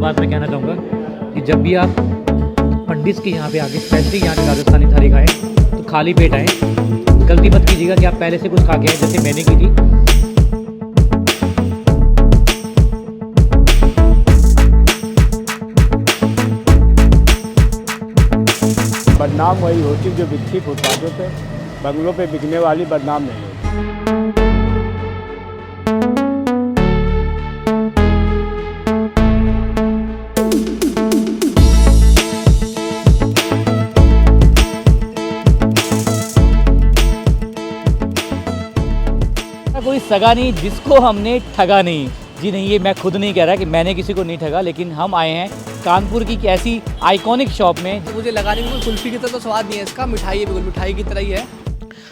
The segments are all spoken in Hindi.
बात मैं कहना चाहूँगा कि जब भी आप पंडित के यहाँ पे आके स्पेशली यहाँ की राजस्थानी थाली खाएँ तो खाली पेट आएँ। गलती मत कीजिएगा कि आप पहले से कुछ खा के आए जैसे मैंने की थी। बदनाम वही होती जो बिकती फुटपाथों पे, बंगलों पे बिकने वाली बदनाम नहीं होती। कोई सगा नहीं जिसको हमने ठगा नहीं। जी नहीं, ये मैं खुद नहीं कह रहा कि मैंने किसी को नहीं ठगा, लेकिन हम आए हैं कानपुर की एक ऐसी आइकॉनिक शॉप में। मुझे लगा नहीं बिल्कुल कुल्फी की तरह तो स्वाद नहीं है इसका, मिठाई है, बिल्कुल मिठाई की तरह ही है।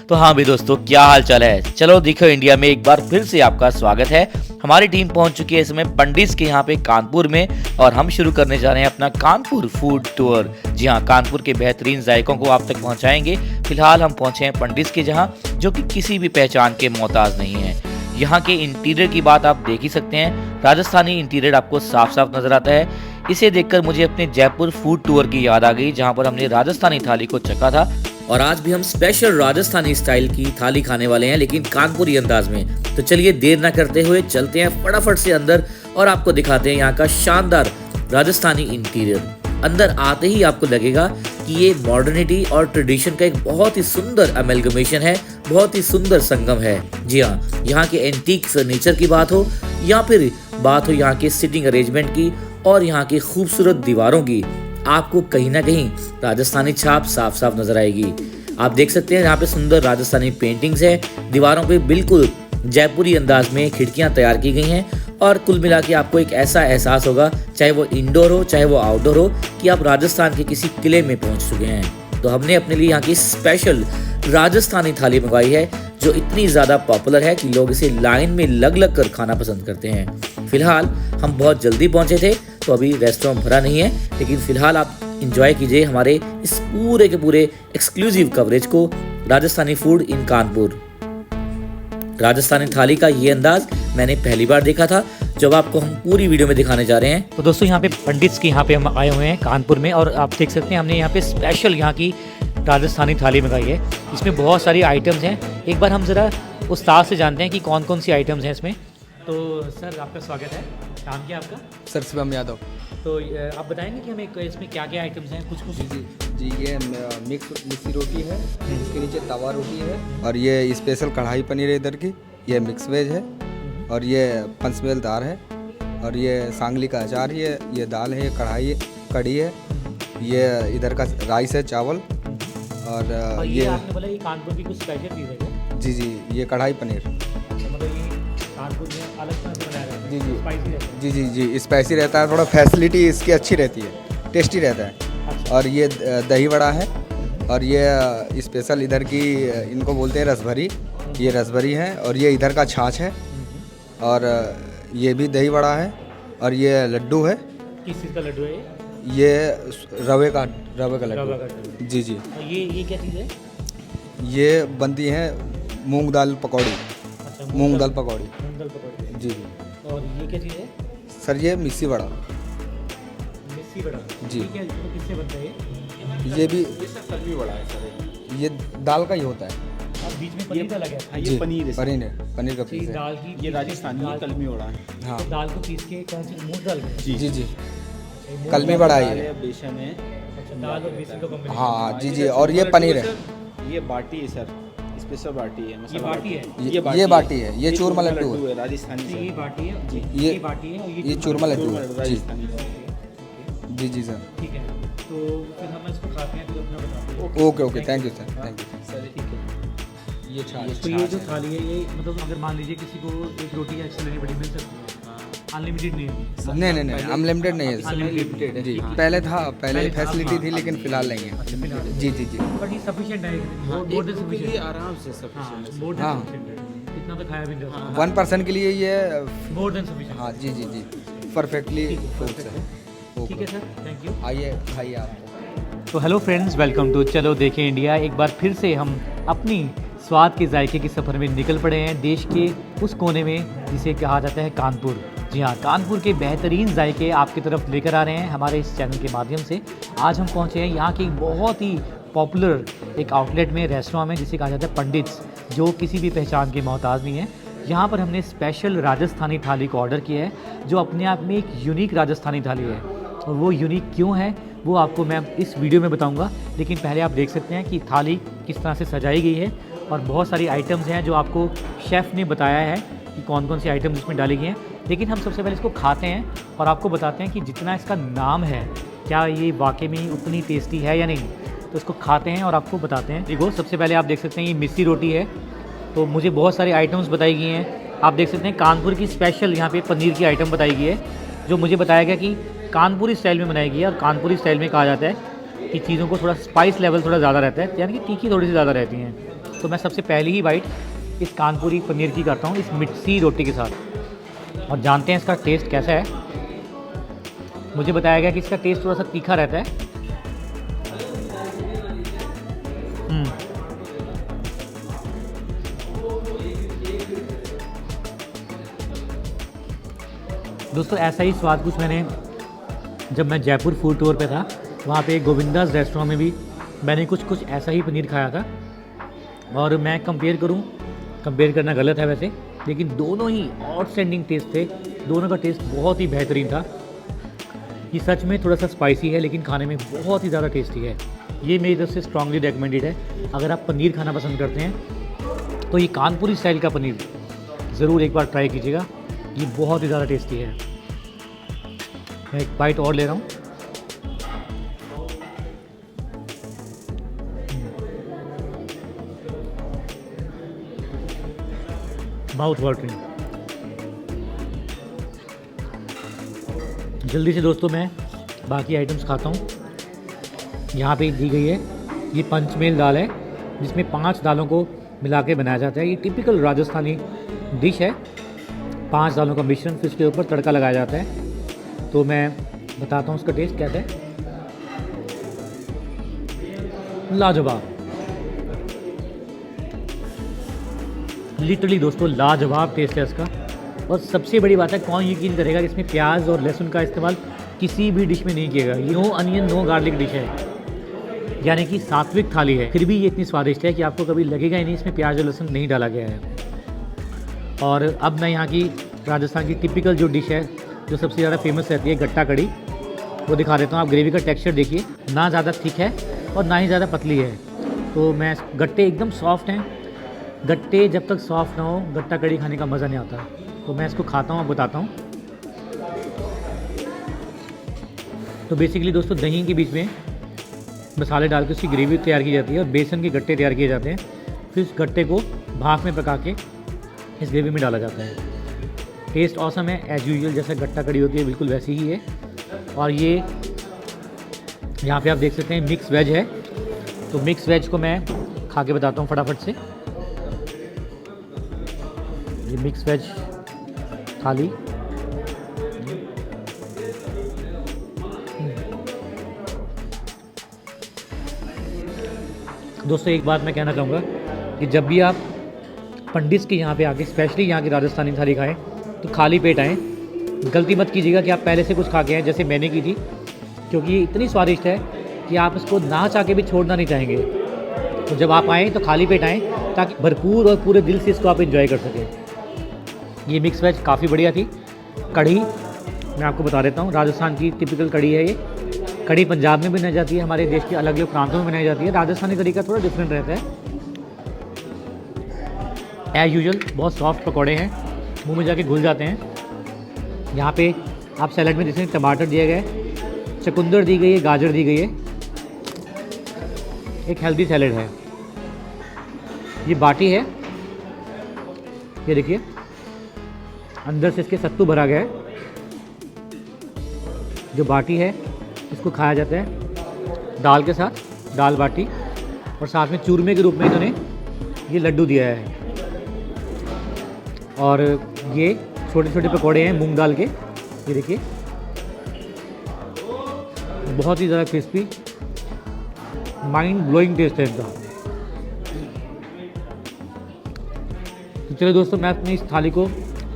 तो हाँ भी दोस्तों, क्या हाल चाल है। चलो दिखो इंडिया में एक बार फिर से आपका स्वागत है। हमारी टीम पहुंच चुकी है इस समय पंडित के यहाँ पे कानपुर में, और हम शुरू करने जा रहे हैं अपना कानपुर फूड टूर। जी हाँ, कानपुर के बेहतरीन जायकों को आप तक पहुंचाएंगे। फिलहाल हम पहुंचे हैं पंडित के जहाँ, जो कि किसी भी पहचान के मोहताज नहीं है। यहाँ के इंटीरियर की बात आप देख ही सकते हैं। राजस्थानी इंटीरियर आपको साफ साफ नजर आता है। इसे देखकर मुझे अपने जयपुर फूड टूर की याद आ गई, जहाँ पर हमने राजस्थानी थाली को चखा था। और आज भी हम स्पेशल राजस्थानी स्टाइल की थाली खाने वाले हैं, लेकिन कानपुरी अंदाज में। तो चलिए देर ना करते हुए चलते हैं फटाफट से अंदर और आपको दिखाते हैं यहाँ का शानदार राजस्थानी इंटीरियर। अंदर आते ही आपको लगेगा कि ये मॉडर्निटी और ट्रेडिशन का एक बहुत ही सुंदर अमेलगमेशन है, बहुत ही सुंदर संगम है। जी हाँ, यहाँ के एंटीक फर्नीचर की बात हो या फिर बात हो यहाँ के सिटिंग अरेंजमेंट की और यहाँ की खूबसूरत दीवारों की, आपको कहीं ना कहीं राजस्थानी छाप साफ साफ नजर आएगी। आप देख सकते हैं यहाँ पे सुंदर राजस्थानी पेंटिंग्स है। दीवारों पे बिल्कुल जयपुरी अंदाज में खिड़कियां तैयार की गई हैं, और कुल मिला के आपको एक ऐसा एहसास होगा, चाहे वो इंडोर हो चाहे वो आउटडोर हो, कि आप राजस्थान के किसी किले में पहुंच चुके हैं। तो हमने अपने लिए यहाँ की स्पेशल राजस्थानी थाली मंगवाई है, जो इतनी ज़्यादा पॉपुलर है कि लोग इसे लाइन में लग लग कर खाना पसंद करते हैं। फिलहाल हम बहुत जल्दी पहुंचे थे, तो अभी रेस्टोरेंट भरा नहीं है, लेकिन फिलहाल आप इंजॉय कीजिए हमारे इस पूरे के पूरे एक्सक्लूसिव कवरेज को, राजस्थानी फूड इन कानपुर। राजस्थानी थाली का ये अंदाज मैंने पहली बार देखा था, जब आपको हम पूरी वीडियो में दिखाने जा रहे हैं। तो दोस्तों, यहाँ पे पंडित के यहाँ पे हम आए हुए हैं कानपुर में, और आप देख सकते हैं हमने यहाँ पे स्पेशल यहाँ की राजस्थानी थाली मंगाई है। इसमें बहुत सारी आइटम्स हैं। एक बार हम ज़रा उस्ताद से जानते हैं कि कौन कौन सी आइटम्स हैं इसमें। तो सर, आपका स्वागत है। नाम क्या आपका? सर शिवम यादव। तो आप बताएंगे कि हमें इसमें क्या क्या आइटम्स हैं? कुछ जी ये मिक्सी रोटी है, इसके नीचे तवा रोटी है, और ये स्पेशल कढ़ाई पनीर है इधर की, ये मिक्स वेज है, और ये पंचमेल दाल है, और ये सांगली का अचार है, ये दाल है, ये कढ़ी है, ये इधर का राइस है, चावल, और ये आपने बोला ये कानपुर की कुछ स्पेशल चीज़ है क्या? जी ये कढ़ाई पनीर। अच्छा, मतलब ये कानपुर में अलग तरह से बनाया जाता है? स्पाइसी रहता है? जी स्पाइसी रहता है, थोड़ा फैसिलिटी इसकी अच्छी रहती है, टेस्टी रहता है। अच्छा। और ये दही वड़ा है, और ये स्पेशल इधर की इनको बोलते हैं रसभरी, ये रसभरी है, और ये इधर का छाछ है, और ये भी दही वड़ा है, और ये लड्डू है। किस चीज़ का लड्डू है ये रवे का रवा का लड्डू। लड्डू। जी और ये क्या चीज़ है? ये बनती है मूंग दाल पकौड़ी। अच्छा, मूंग दाल पकौड़ी। मूंग दाल पकौड़ी। जी। और ये क्या चीज़ है? सर ये मिक्सी वड़ा। मिस्सी बड़ा। जी। ये क्या, तो किससे बनता है ये? ये भी ये सब कलमी बड़ा है सर। ये दाल का ही होता है। और बीच में पनीर का लगा है। ये पनीर है सर। पनीर का ये पीस है। दाल की, ये राजस्थानी कलमी बड़ा है। हाँ तो दाल को पीस के कौन सी मूंग दाल में? जी कलमी बड़ा है ये। बेसन है। अच्छा, दाल और बेसन का कॉम्बिनेशन। हाँ जी और ये पनीर है। ये बाटी है सर, स्पेशल बाटी है। ये बाटी है? ये बाटी है, ये चूरमा लड्डू है। राजस्थानी तो ये बाटी है जी, ये बाटी है, और ये चूरमा लड्डू है जी। राजस्थानी जी सर। ठीक है, तो फिर हम इसको खाते हैं, फिर अपना बताते हैं। Okay thank you sir. Sir ठीक है। ये छाछ। तो ये जो थाली है, ये मतलब अगर मान लीजिए किसी को एक रोटी एक्स्ट्रा लेनी पड़ी, मिल सकती है? अनलिमिटेड नहीं है? नहीं अनलिमिटेड नहीं है सर। अनलिमिटेड जी पहले फैसिलिटी थी, लेकिन फिलहाल नहीं है। फिलहाल। जी बट ये सफिशिएंट है, मोर देन सफिशिएंट। आराम से सब हाँ, मोर देन हाँ। सफिशिएंट है। इतना तो खाया भी नहीं जाता। 1% के लिए ये मोर देन सफिशिएंट। हाँ जी परफेक्टली फूड्स है। ठीक है सर, थैंक यू। आइए खाइए आप। तो हेलो फ्रेंड्स, वेलकम टू चलो देखें इंडिया। एक बार फिर से हम अपनी स्वाद के जायके के सफ़र में निकल पड़े हैं देश के उस कोने में जिसे कहा जाता है कानपुर। जी हाँ, कानपुर के बेहतरीन जायके आपकी तरफ लेकर आ रहे हैं हमारे इस चैनल के माध्यम से। आज हम पहुँचे हैं यहाँ की बहुत ही पॉपुलर एक आउटलेट में, रेस्टोरेंट में, जिसे कहा जाता है पंडित्स, जो किसी भी पहचान के मोहताज नहीं है। यहाँ पर हमने स्पेशल राजस्थानी थाली को ऑर्डर किया है, जो अपने आप में एक यूनिक राजस्थानी थाली है। और वो यूनिक क्यों है वो आपको मैं इस वीडियो में बताऊंगा। लेकिन पहले आप देख सकते हैं कि थाली किस तरह से सजाई गई है और बहुत सारी आइटम्स हैं जो आपको शेफ़ ने बताया है कि कौन कौन सी आइटम्स इसमें डाली गई हैं। लेकिन हम सबसे पहले इसको खाते हैं और आपको बताते हैं कि जितना इसका नाम है क्या ये वाकई में उतनी टेस्टी है या नहीं। तो इसको खाते हैं और आपको बताते हैं। देखो, सबसे पहले आप देख सकते हैं ये मिस्सी रोटी है। तो मुझे बहुत सारी आइटम्स बताई गई हैं। आप देख सकते हैं कानपुर की स्पेशल यहाँ पे पनीर की आइटम बताई गई है, जो मुझे बताया गया कि कानपुरी स्टाइल में बनाई गई है। और कानपुरी स्टाइल में कहा जाता है कि चीज़ों को थोड़ा स्पाइस लेवल थोड़ा ज़्यादा रहता है, यानी कि तीखी थोड़ी सी ज़्यादा रहती हैं। तो मैं सबसे पहली ही बाइट इस कानपुरी पनीर की करता हूँ इस मिस्सी रोटी के साथ, और जानते हैं इसका टेस्ट कैसा है। मुझे बताया गया कि इसका टेस्ट थोड़ा सा तीखा रहता है। दोस्तों, ऐसा ही स्वाद कुछ मैंने जब मैं जयपुर फूड टूर पे था, वहाँ पे गोविंदास रेस्टोरेंट में भी मैंने कुछ ऐसा ही पनीर खाया था। और मैं कंपेयर करना गलत है वैसे, लेकिन दोनों ही आउटस्टैंडिंग टेस्ट थे। दोनों का टेस्ट बहुत ही बेहतरीन था। ये सच में थोड़ा सा स्पाइसी है, लेकिन खाने में बहुत ही ज़्यादा टेस्टी है। ये मेरी तरफ से स्ट्रांगली रिकमेंडेड है। अगर आप पनीर खाना पसंद करते हैं तो ये कानपुरी स्टाइल का पनीर ज़रूर एक बार ट्राई कीजिएगा। ये बहुत ही ज़्यादा टेस्टी है। मैं एक बाइट और ले रहा हूँ। Mouth watering. जल्दी से दोस्तों मैं बाकी आइटम्स खाता हूँ। यहाँ पे दी गई है ये पंचमेल दाल है, जिसमें 5 दालों को मिला के बनाया जाता है। ये टिपिकल राजस्थानी डिश है। 5 दालों का मिश्रण, फिर इसके ऊपर तड़का लगाया जाता है। तो मैं बताता हूँ उसका टेस्ट कैसा है। लाजवाब, लिटरली दोस्तों लाजवाब टेस्ट है इसका। और सबसे बड़ी बात है, कौन यकीन करेगा कि इसमें प्याज और लहसुन का इस्तेमाल किसी भी डिश में नहीं किया गया। No onion no garlic dish है, यानी कि सात्विक थाली है। फिर भी ये इतनी स्वादिष्ट है कि आपको कभी लगेगा ही नहीं इसमें प्याज और लहसुन नहीं डाला गया है। और अब मैं यहाँ की राजस्थान की टिपिकल जो डिश है, जो सबसे ज़्यादा फेमस रहती है, गट्टा कड़ी, वो दिखा देता हूँ। आप ग्रेवी का टेक्सचर देखिए, ना ज़्यादा थिक है और ना ही ज़्यादा पतली है। तो मैं गट्टे एकदम सॉफ्ट हैं। गट्टे जब तक सॉफ्ट ना हो, गट्टा कड़ी खाने का मज़ा नहीं आता। तो मैं इसको खाता हूँ, अब बताता हूँ। तो बेसिकली दोस्तों, दही के बीच में मसाले डाल के उसकी ग्रेवी तैयार की जाती है और बेसन के गट्टे तैयार किए जाते हैं। फिर उस गट्टे को भाप में पका के इस ग्रेवी में डाला जाता है। टेस्ट ऑसम है, एज यूजुअल जैसे गट्टा कड़ी होती है बिल्कुल वैसी ही है। और ये यहाँ पे आप देख सकते हैं मिक्स वेज है। तो मिक्स वेज को मैं खा के बताता हूँ फटाफट से। ये मिक्स वेज थाली, दोस्तों एक बात मैं कहना चाहूँगा कि जब भी आप पंडित के यहाँ पे आके स्पेशली यहाँ की राजस्थानी थाली खाएं तो खाली पेट आएँ। गलती मत कीजिएगा कि आप पहले से कुछ खा के आएँ, जैसे मैंने की थी, क्योंकि ये इतनी स्वादिष्ट है कि आप इसको ना चाह के भी छोड़ना नहीं चाहेंगे। तो जब आप आएँ तो खाली पेट आएँ, ताकि भरपूर और पूरे दिल से इसको आप एंजॉय कर सकें। ये मिक्स वेज काफ़ी बढ़िया थी। कढ़ी मैं आपको बता देता हूँ, राजस्थान की टिपिकल कढ़ी है ये। कढ़ी पंजाब में बनाई जाती है, हमारे देश के अलग अलग प्रांतों में बनाई जाती है। राजस्थानी कढ़ी का थोड़ा डिफरेंट रहता है। एज यूजुअल बहुत सॉफ्ट पकौड़े हैं, मुंह में जाके घुल जाते हैं। यहाँ पे आप सैलड में जैसे टमाटर दिया गया है, चुकंदर दी गई है, गाजर दी गई है। एक हेल्दी सैलड है। ये बाटी है, ये देखिए अंदर से इसके सत्तू भरा गया है। जो बाटी है इसको खाया जाता है दाल के साथ, दाल बाटी, और साथ में चूरमे के रूप में इन्होंने ये लड्डू दिया है। और ये छोटे छोटे पकौड़े हैं मूंग दाल के, ये देखिए बहुत ही ज़्यादा क्रिस्पी, माइंड ब्लोइंग टेस्ट है इनका। तो चलो दोस्तों, मैं अपनी इस थाली को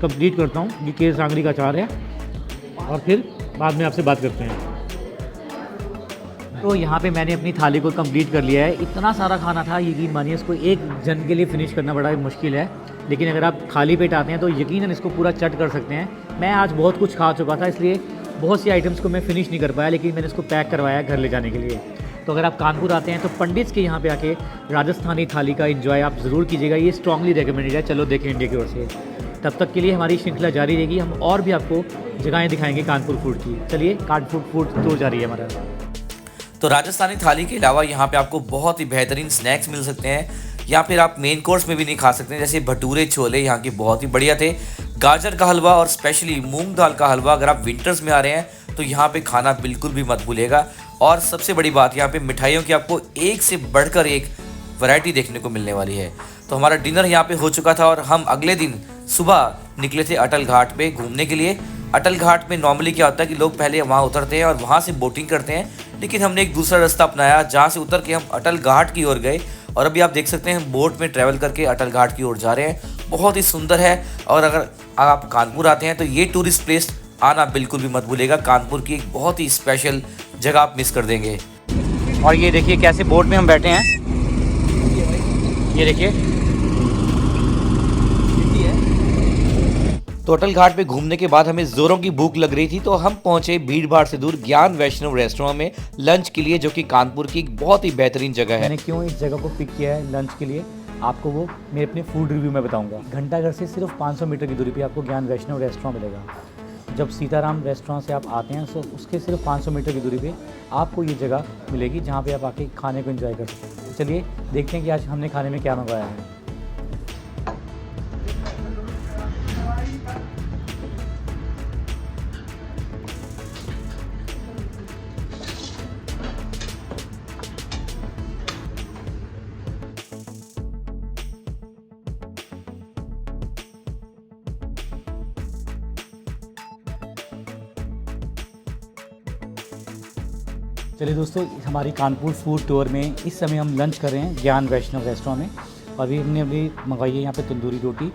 कंप्लीट करता हूँ। ये केर सांगरी का अचार है और फिर बाद में आपसे बात करते हैं। तो यहाँ पे मैंने अपनी थाली को कंप्लीट कर लिया है। इतना सारा खाना था, यकीन मानिए इसको एक जन के लिए फ़िनिश करना बड़ा मुश्किल है, लेकिन अगर आप खाली पेट आते हैं तो यकीनन इसको पूरा चट कर सकते हैं। मैं आज बहुत कुछ खा चुका था, इसलिए बहुत सी आइटम्स को मैं फ़िनिश नहीं कर पाया, लेकिन मैंने इसको पैक करवाया घर ले जाने के लिए। तो अगर आप कानपुर आते हैं तो पंडित के यहाँ पे आके राजस्थानी थाली का एंजॉय आप ज़रूर कीजिएगा। ये स्ट्रांगली रिकमेंडेड है। चलो देखें इंडिया की ओर से। तब तक के लिए हमारी श्रृंखला जारी रहेगी। हम और भी आपको जगहें दिखाएंगे कानपुर फूड की। चलिए, कानपुर फूड टूर जारी है हमारा। तो राजस्थानी थाली के अलावा यहाँ पे आपको बहुत ही बेहतरीन स्नैक्स मिल सकते हैं, या फिर आप मेन कोर्स में भी नहीं खा सकते हैं। जैसे भटूरे छोले यहाँ के बहुत ही बढ़िया थे, गाजर का हलवा और स्पेशली मूंग दाल का हलवा। अगर आप विंटर्स में आ रहे हैं तो यहाँ पे खाना बिल्कुल भी मत भूलिएगा। और सबसे बड़ी बात, यहाँ पे मिठाइयों की आपको एक से बढ़कर एक वैरायटी देखने को मिलने वाली है। तो हमारा डिनर यहाँ पे हो चुका था और हम अगले दिन सुबह निकले थे अटल घाट पे घूमने के लिए। अटल घाट में नॉर्मली क्या होता है कि लोग पहले वहाँ उतरते हैं और वहाँ से बोटिंग करते हैं, लेकिन हमने एक दूसरा रास्ता अपनाया जहाँ से उतर के हम अटल घाट की ओर गए। और अभी आप देख सकते हैं बोट में ट्रैवल करके अटल घाट की ओर जा रहे हैं। बहुत ही सुंदर है। और अगर आप कानपुर आते हैं तो ये टूरिस्ट प्लेस आना बिल्कुल भी मत भूलिएगा। कानपुर की एक बहुत ही स्पेशल जगह आप मिस कर देंगे। और ये देखिए कैसे बोट में हम बैठे हैं, ये देखिए। तो अटल घाट पे घूमने के बाद हमें जोरों की भूख लग रही थी, तो हम पहुंचे भीड़ भाड़ से दूर ज्ञान वैष्णव रेस्टोरेंट में लंच के लिए, जो कि कानपुर की एक बहुत ही बेहतरीन जगह है। मैंने क्यों इस जगह को पिक किया है लंच के लिए, आपको वो मेरे अपने फूड रिव्यू में बताऊंगा। घंटाघर से सिर्फ 500 मीटर की दूरी पे आपको ज्ञान वैष्णव रेस्टोरेंट मिलेगा। जब सीताराम रेस्टोरेंट से आप आते हैं तो उसके सिर्फ 500 मीटर की दूरी पे आपको ये जगह मिलेगी जहाँ पे आप आके खाने को एंजॉय कर सकते हैं। चलिए देखते हैं कि आज हमने खाने में क्या मंगवाया है। चलिए दोस्तों, हमारी कानपुर फूड टूर में इस समय हम लंच कर रहे हैं ज्ञान वैष्णव रेस्टोरेंट में। और अभी हमने मंगवाई है यहाँ पे तंदूरी रोटी,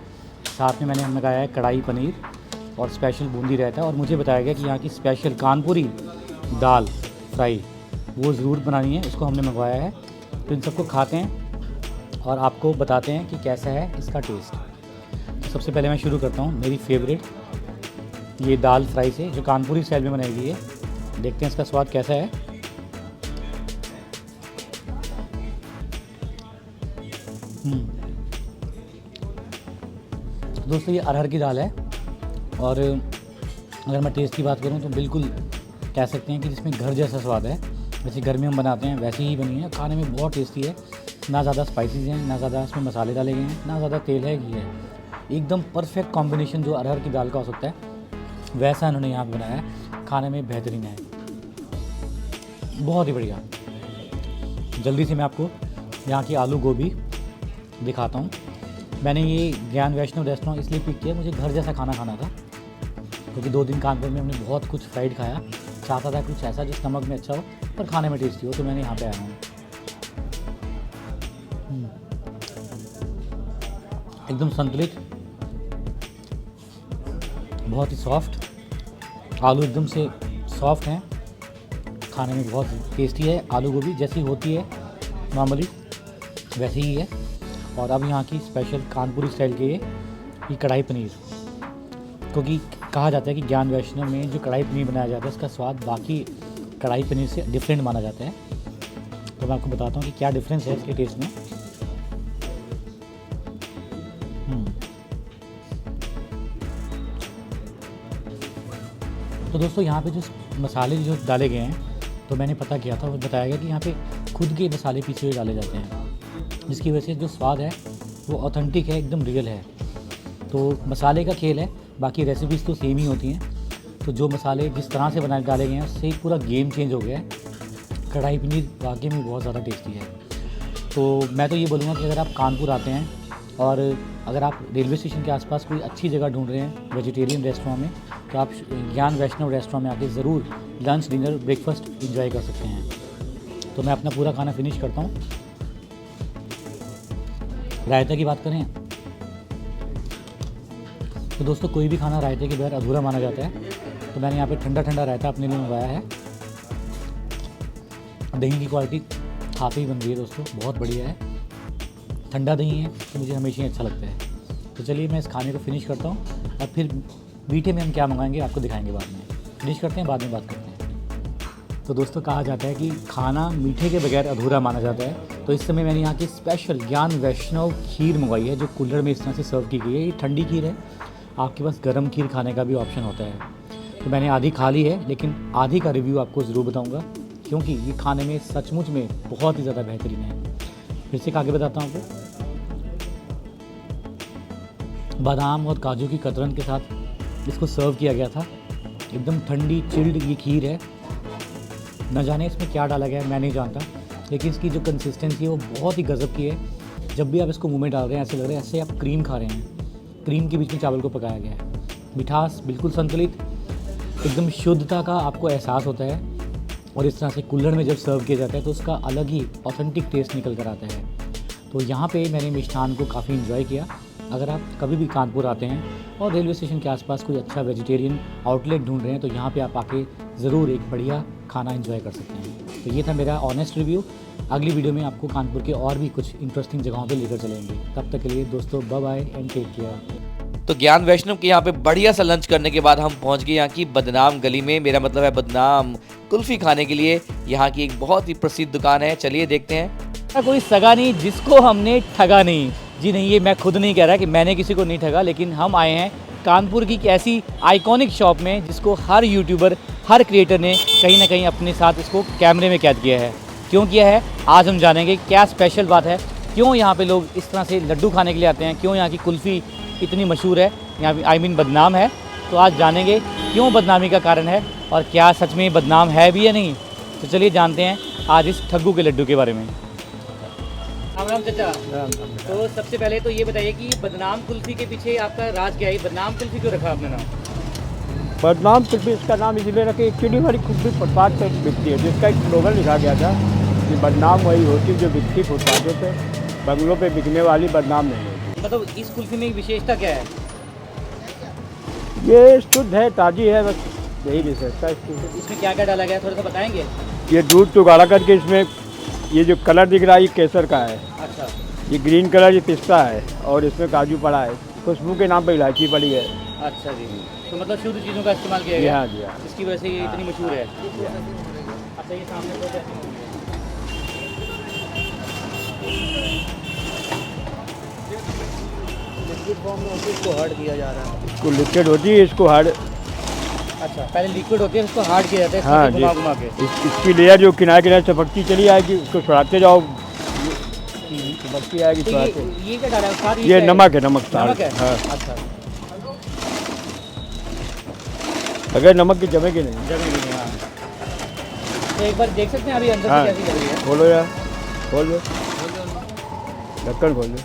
साथ में मैंने मंगाया है कढ़ाई पनीर और स्पेशल बूंदी रहता है। और मुझे बताया गया कि यहाँ की स्पेशल कानपुरी दाल फ्राई वो ज़रूर बनानी है, उसको हमने मंगवाया है। तो इन सबको खाते हैं और आपको बताते हैं कि कैसा है इसका टेस्ट। तो सबसे पहले मैं शुरू करता हूँ मेरी फेवरेट ये दाल फ्राई से, जो कानपुरी स्टाइल में बनाई गई है। देखते हैं इसका स्वाद कैसा है। दोस्तों ये अरहर की दाल है और अगर मैं टेस्ट की बात करूं तो बिल्कुल कह सकते हैं कि जिसमें घर जैसा स्वाद है। जैसे घर में हम बनाते हैं वैसे ही बनी है। खाने में बहुत टेस्टी है। ना ज़्यादा स्पाइसेस हैं, ना ज़्यादा इसमें मसाले डाले गए हैं, ना ज़्यादा तेल है, घी है। एकदम परफेक्ट कॉम्बिनेशन जो अरहर की दाल का हो सकता है वैसा इन्होंने यहाँ पर बनाया है। खाने में बेहतरीन है, बहुत ही बढ़िया। जल्दी से मैं आपको यहाँ की आलू गोभी दिखाता हूँ। मैंने ये ज्ञान वैष्णव रेस्टोरेंट इसलिए पिक किया, मुझे घर जैसा खाना खाना था, क्योंकि 2 दिन कानपुर में हमने बहुत कुछ फ्राइड खाया। चाहता था कुछ ऐसा जो स्टमक में अच्छा हो पर खाने में टेस्टी हो, तो मैंने यहाँ पे आया हूँ। एकदम संतुलित, बहुत ही सॉफ्ट आलू, एकदम से सॉफ्ट हैं, खाने में बहुत टेस्टी है। आलू गोभी जैसी होती है नॉर्मली वैसे ही है। और अब यहाँ की स्पेशल कानपुरी स्टाइल के ये कढ़ाई पनीर, क्योंकि कहा जाता है कि ज्ञान वैष्णव में जो कढ़ाई पनीर बनाया जाता है उसका स्वाद बाकी कढ़ाई पनीर से डिफरेंट माना जाता है। तो मैं आपको बताता हूँ कि क्या डिफरेंस है इसके टेस्ट में। तो दोस्तों यहाँ पे जो मसाले जो डाले गए हैं, तो मैंने पता किया था, वो बताया गया कि यहाँ पे खुद के मसाले पीसे हुए डाले जाते हैं, जिसकी वजह से जो स्वाद है वो ऑथेंटिक है, एकदम रियल है। तो मसाले का खेल है, बाकी रेसिपीज़ तो सेम ही होती हैं। तो जो मसाले जिस तरह से बनाए डाले गए हैं उससे पूरा गेम चेंज हो गया है। कढ़ाई पनीर वाकई में बहुत ज़्यादा टेस्टी है। तो मैं तो ये बोलूँगा कि अगर आप कानपुर आते हैं और अगर आप रेलवे स्टेशन के आसपास कोई अच्छी जगह ढूंढ रहे हैं वेजिटेरियन रेस्टोरेंट में, तो आप ज्ञान वैष्णव रेस्टोरेंट में आके ज़रूर लंच, डिनर, ब्रेकफास्ट इंजॉय कर सकते हैं। तो मैं अपना पूरा खाना फिनिश करता हूँ। रायता की बात करें तो दोस्तों कोई भी खाना रायते के बगैर अधूरा माना जाता है, तो मैंने यहाँ पे ठंडा ठंडा रायता अपने लिए मंगाया है। दही की क्वालिटी काफ़ी ही बन रही है दोस्तों, बहुत बढ़िया है। ठंडा दही है तो मुझे हमेशा ही अच्छा लगता है। तो चलिए मैं इस खाने को फिनिश करता हूँ और फिर मीठे में हम क्या मंगाएंगे आपको दिखाएंगे बाद में। फिनिश करते हैं, बाद में बात करते हैं। तो दोस्तों कहा जाता है कि खाना मीठे के बगैर अधूरा माना जाता है। तो इस समय मैंने यहाँ की स्पेशल ज्ञान वैष्णव खीर मंगवाई है, जो कूलर में इस तरह से सर्व की गई है। ये ठंडी खीर है, आपके पास गर्म खीर खाने का भी ऑप्शन होता है। तो मैंने आधी खा ली है, लेकिन आधी का रिव्यू आपको ज़रूर बताऊँगा, क्योंकि ये खाने में सचमुच में बहुत ही ज़्यादा बेहतरीन है। फिर से खा के बताता हूँ आपको। बादाम और काजू की कतरन के साथ इसको सर्व किया गया था। एकदम ठंडी चिल्ड ये खीर है। न जाने इसमें क्या डाला गया है, मैं नहीं जानता, लेकिन इसकी जो कंसिस्टेंसी है वो बहुत ही गजब की है। जब भी आप इसको मुंह में डाल रहे हैं ऐसे लग रहा है ऐसे आप क्रीम खा रहे हैं। क्रीम के बीच में चावल को पकाया गया है। मिठास बिल्कुल संतुलित, एकदम शुद्धता का आपको एहसास होता है। और इस तरह से कुल्हड़ में जब सर्व किया जाता है तो उसका अलग ही ऑथेंटिक टेस्ट निकल कर आता है। तो यहाँ पे मैंने मिष्ठान को काफ़ी इन्जॉय किया। अगर आप कभी भी कानपुर आते हैं और रेलवे स्टेशन के आसपास कोई अच्छा वेजिटेरियन आउटलेट ढूंढ रहे हैं तो यहाँ पे आप आके ज़रूर एक बढ़िया खाना एंजॉय कर सकते हैं। तो ये था मेरा ऑनेस्ट रिव्यू। अगली वीडियो में आपको कानपुर के और भी कुछ इंटरेस्टिंग जगहों पे लेकर चलेंगे। तब तक के लिए दोस्तों bye bye and take care. तो ज्ञान वैष्णव के यहाँ पे बढ़िया सा लंच करने के बाद हम पहुँच गए यहाँ की बदनाम गली में, मेरा मतलब है बदनाम कुल्फ़ी खाने के लिए। यहाँ की एक बहुत ही प्रसिद्ध दुकान है, चलिए देखते हैं। कोई सगा नहीं जिसको हमने ठगा नहीं। जी नहीं, ये मैं खुद नहीं कह रहा कि मैंने किसी को नहीं ठगा, लेकिन हम आए हैं कानपुर की एक ऐसी आइकॉनिक शॉप में जिसको हर यूट्यूबर, हर क्रिएटर ने कहीं ना कहीं अपने साथ इसको कैमरे में कैद किया है। क्यों किया है आज हम जानेंगे। क्या स्पेशल बात है, क्यों यहाँ पे लोग इस तरह से लड्डू खाने के लिए आते हैं, क्यों यहाँ की कुल्फ़ी इतनी मशहूर है, यहाँ बदनाम है। तो आज जानेंगे क्यों बदनामी का कारण है और क्या सच में बदनाम है भी या नहीं। तो चलिए जानते हैं आज इस ठग्गू के लड्डू के बारे में। राम राम चाचा। तो सबसे पहले तो ये बताइए कि बदनाम कुल्फ़ी के पीछे आपका राज क्या है? बदनाम कुल्फ़ी क्यों रखा आपने नाम? बदनाम कुल्फी इसका नाम इसलिए रखे, एक्चुअली हमारी कुल्फी फुटपाथ पर बिकती है, जिसका एक स्लोगन लिखा गया था कि बदनाम वही होती जो बिकती फुटपाथों पे, बंगलों पे बिकने वाली बदनाम नहीं होती। मतलब इस कुल्फ़ी में विशेषता क्या है? ये शुद्ध है, ताज़ी है, बस यही विशेषता है इसकी। इसमें क्या क्या डाला गया है थोड़ा सा बताएंगे? ये दूध तो गाढ़ा करके, इसमें ये जो कलर दिख रहा है ये केसर का है, अच्छा, ये ग्रीन कलर ये पिस्ता है, और इसमें काजू पड़ा है, खुशबू के नाम पर इलायची पड़ी है। अच्छा जी। तो मतलब शुद्ध चीज़ों का इस्तेमाल किया जी गया हाँ, जी हाँ। इसकी वजह से ये इतनी मशहूर है। अच्छा, ये सामने तो लिक्विड फॉर्म में होती है, इसको हार्ड किया जा रहा है। इसको लिक्विड होती है, इसको हार्ड। अच्छा, पहले लिक्विड होती है, इसको हार्ड किया जाता है। हाँ जी, घुमा घुमा के इसकी लेयर जो किनारे किनारे चपकती चली आएगी, उसको छुड़ाते जाओ, चपकती आएगी, तो छुड़ाते। ये क्या डाला है साथ? ये नमक है, नमक नमक है। हाँ, अच्छा, अगर नमक की जमेगी नहीं। जगह भी नहीं। हाँ, तो एक बार देख सकते हैं अभी अंदर हाँ, से कैसी लग रही है। खोलो यार, खोल दो, ढक्कन खोल दो।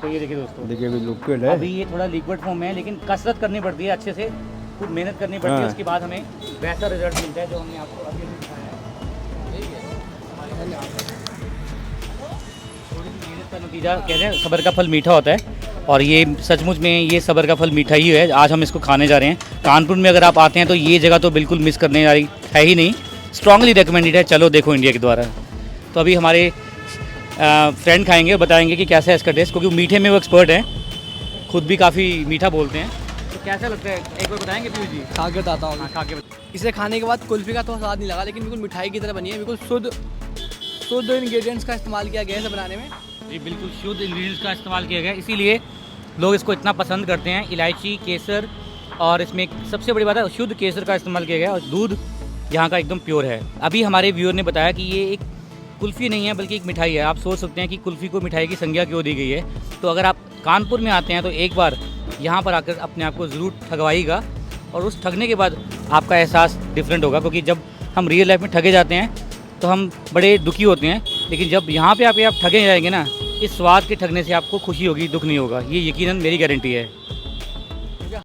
तो ये देखिए दोस्तों, देखिए अभी लिक्विड है। अभी ये थोड़ा लिक्विड फॉर्म में है, लेकिन कसरत करनी पड़ती है अच्छे से, खूब मेहनत करनी पड़ती है, हाँ। उसके बाद हमें वैसा रिजल्ट मिलता है जो हमने आपको अभी अभी दिखाया है। थोड़ी सी मेहनत का नतीजा कहते हैं, सब्र का फल मीठा होता है, और ये सचमुच में ये सब्र का फल मीठा ही है। आज हम इसको खाने जा रहे हैं। कानपुर में अगर आप आते हैं तो ये जगह तो बिल्कुल मिस करने वाली है ही नहीं, स्ट्रांगली रिकमेंडेड है। चलो देखो इंडिया के द्वारा। तो अभी हमारे फ्रेंड खाएंगे, बताएंगे कि कैसा है इसका टेस्ट, क्योंकि मीठे में वो एक्सपर्ट हैं, खुद भी काफ़ी मीठा बोलते हैं। तो कैसा लगता है एक बार बताएंगे पीयूष जी? खा के बताता हूँ। हाँ, खा के इसे खाने के बाद कुल्फ़ी का तो स्वाद नहीं लगा, लेकिन बिल्कुल मिठाई की तरह बनी है। बिल्कुल शुद्ध इंग्रेडिएंट्स का इस्तेमाल किया गया है इसे बनाने में। जी, बिल्कुल शुद्ध इंग्रेडिएंट्स का इस्तेमाल किया गया है, इसीलिए लोग इसको इतना पसंद करते हैं। इलायची, केसर, और इसमें सबसे बड़ी बात है शुद्ध केसर का इस्तेमाल किया गया है, और दूध यहाँ का एकदम प्योर है। अभी हमारे व्यूअर ने बताया कि ये एक कुल्फ़ी नहीं है बल्कि एक मिठाई है। आप सोच सकते हैं कि कुल्फ़ी को मिठाई की संज्ञा क्यों दी गई है। तो अगर आप कानपुर में आते हैं तो एक बार यहाँ पर आकर अपने आप को ज़रूर ठगवाइएगा, और उस ठगने के बाद आपका एहसास डिफरेंट होगा। क्योंकि जब हम रियल लाइफ में ठगे जाते हैं तो हम बड़े दुखी होते हैं, लेकिन जब यहाँ पे आप ठगे जाएंगे ना, इस स्वाद के ठगने से आपको खुशी होगी, दुख नहीं होगा। ये यकीनन मेरी गारंटी है।